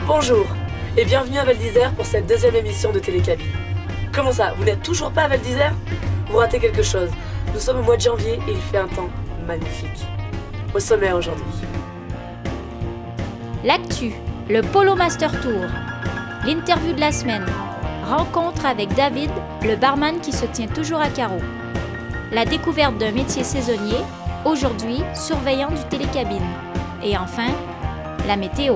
Bonjour et bienvenue à Val d'Isère pour cette deuxième émission de Télécabine. Comment ça, vous n'êtes toujours pas à Val d'Isère? Vous ratez quelque chose. Nous sommes au mois de janvier et il fait un temps magnifique. Au sommaire aujourd'hui. L'actu, le Polo Master Tour, l'interview de la semaine, rencontre avec David, le barman qui se tient toujours à carreau, la découverte d'un métier saisonnier, aujourd'hui surveillant du télécabine, et enfin, la météo.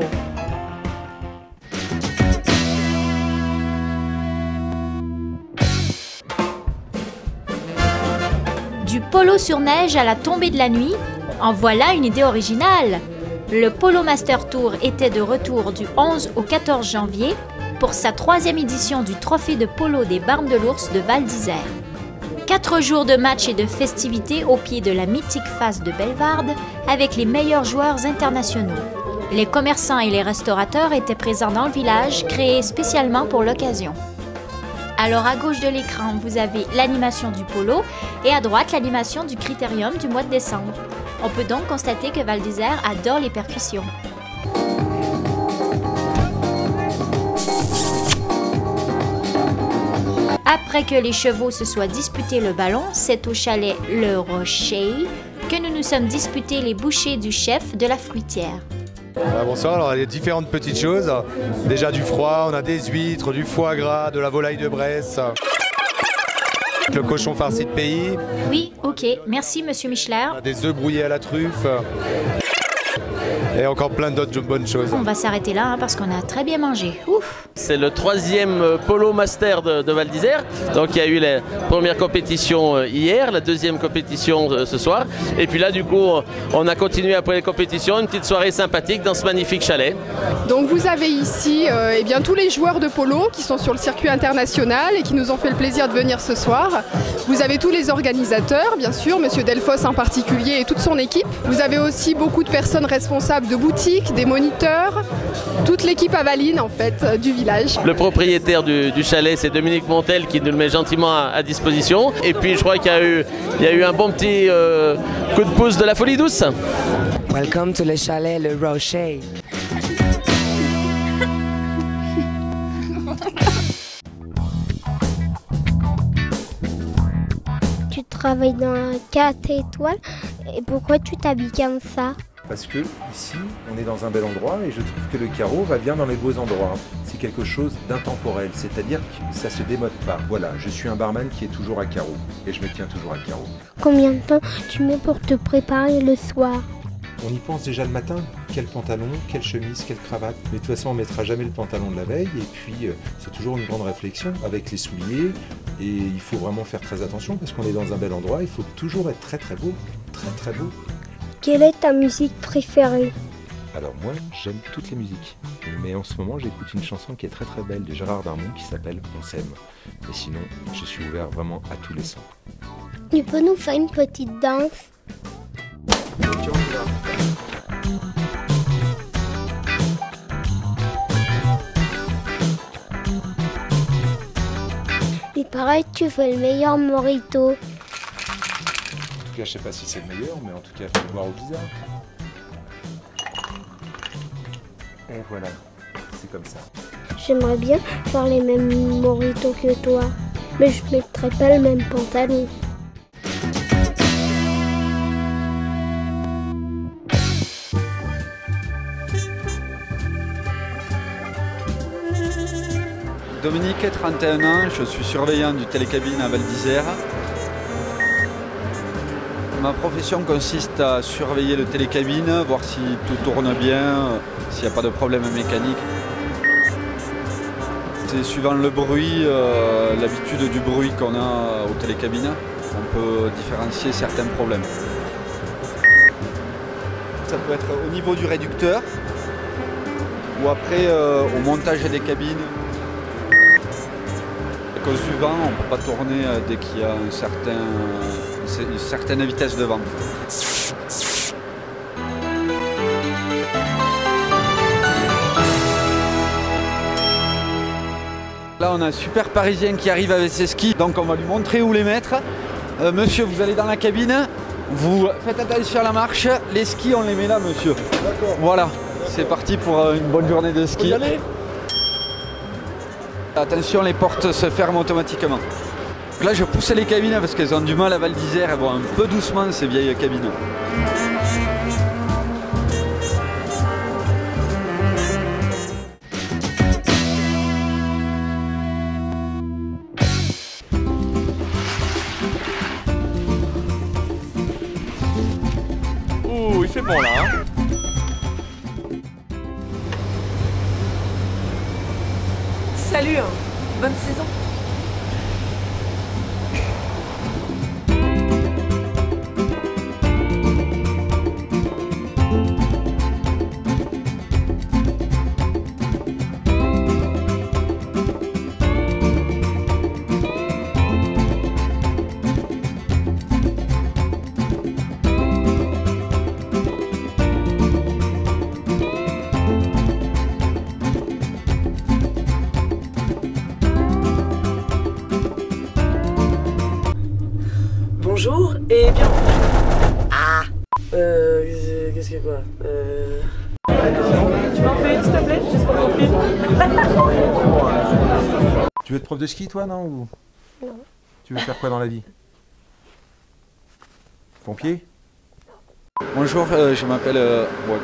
Du polo sur neige à la tombée de la nuit, en voilà une idée originale. Le Polo Master Tour était de retour du 11 au 14 janvier pour sa 3e édition du Trophée de polo des Barnes de l'Ours de Val d'Isère. 4 jours de matchs et de festivités au pied de la mythique face de Bellevarde avec les meilleurs joueurs internationaux. Les commerçants et les restaurateurs étaient présents dans le village, créé spécialement pour l'occasion. Alors à gauche de l'écran, vous avez l'animation du polo et à droite l'animation du critérium du mois de décembre. On peut donc constater que Val d'Isère adore les percussions. Après que les chevaux se soient disputés le ballon, c'est au chalet Le Rocher que nous nous sommes disputés les bouchées du chef de la fruitière. Bonsoir, alors il y a différentes petites choses. Déjà du froid, on a des huîtres, du foie gras, de la volaille de Bresse, le cochon farci de pays. Oui, ok, merci monsieur Michler. On a des œufs brouillés à la truffe. Et encore plein d'autres bonnes choses. On va s'arrêter là parce qu'on a très bien mangé. Ouf. C'est le 3e Polo Master de Val d'Isère. Donc il y a eu la première compétition hier, la 2e compétition ce soir. Et puis là du coup on a continué après les compétitions, une petite soirée sympathique dans ce magnifique chalet. Donc vous avez ici eh bien, tous les joueurs de polo qui sont sur le circuit international et qui nous ont fait le plaisir de venir ce soir. Vous avez tous les organisateurs, bien sûr, Monsieur Delfos en particulier et toute son équipe. Vous avez aussi beaucoup de personnes responsables de boutiques, des moniteurs, toute l'équipe avaline en fait du village. Le propriétaire du chalet, c'est Dominique Montel qui nous le met gentiment à disposition. Et puis je crois qu'il y a eu un bon petit coup de pouce de la folie douce. Welcome to le chalet Le Rocher. Tu travailles dans 4 étoiles et pourquoi tu t'habilles comme ça? Parce que ici, on est dans un bel endroit et je trouve que le carreau va bien dans les beaux endroits. C'est quelque chose d'intemporel, c'est-à-dire que ça se démode pas. Voilà, je suis un barman qui est toujours à carreau et je me tiens toujours à carreau. Combien de temps tu mets pour te préparer le soir? On y pense déjà le matin, quel pantalon, quelle chemise, quelle cravate. Mais de toute façon, on ne mettra jamais le pantalon de la veille et puis c'est toujours une grande réflexion avec les souliers et il faut vraiment faire très attention parce qu'on est dans un bel endroit, il faut toujours être très très beau, très très beau. Quelle est ta musique préférée? Alors moi, j'aime toutes les musiques. Mais en ce moment, j'écoute une chanson qui est très très belle de Gérard Darmon qui s'appelle On s'aime. Mais sinon, je suis ouvert vraiment à tous les sons. Tu peux nous faire une petite danse? Il paraît que tu fais le meilleur mojito. En tout cas, je sais pas si c'est le meilleur, mais en tout cas, faut le boire au bizarre. Et voilà, c'est comme ça. J'aimerais bien faire les mêmes mojitos que toi, mais je ne mettrai pas le même pantalon. Dominique, 31 ans, je suis surveillant du télécabine à Val d'Isère. Ma profession consiste à surveiller le télécabine, voir si tout tourne bien, s'il n'y a pas de problème mécanique. C'est suivant le bruit, l'habitude du bruit qu'on a au télécabine, on peut différencier certains problèmes. Ça peut être au niveau du réducteur ou après au montage des cabines. Au suivant, on ne peut pas tourner dès qu'il y a une certaine vitesse de vent. Là, on a un super parisien qui arrive avec ses skis, donc on va lui montrer où les mettre. Monsieur, vous allez dans la cabine, vous faites attention à la marche, les skis, on les met là, monsieur. D'accord. Voilà. C'est parti pour une bonne journée de ski. Attention, les portes se ferment automatiquement. Donc là, je pousse les cabines parce qu'elles ont du mal à Val d'Isère. Elles vont un peu doucement, ces vieilles cabines. Ouh, il fait bon là, hein. Salut, hein. Bonne saison. Bonjour et bienvenue. Ah. Qu'est-ce que quoi Tu m'en fais une s'il te plaît, juste pour mon film. Tu veux être prof de ski toi, non ou... Non. Tu veux faire quoi dans la vie? Pompier? Bonjour, je m'appelle Wolf.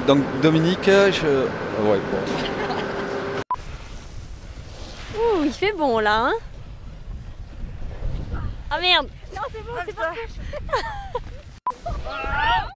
Donc Dominique, ouais, bon. Ouh, il fait bon là, hein? Ah merde! Non, c'est bon, c'est pas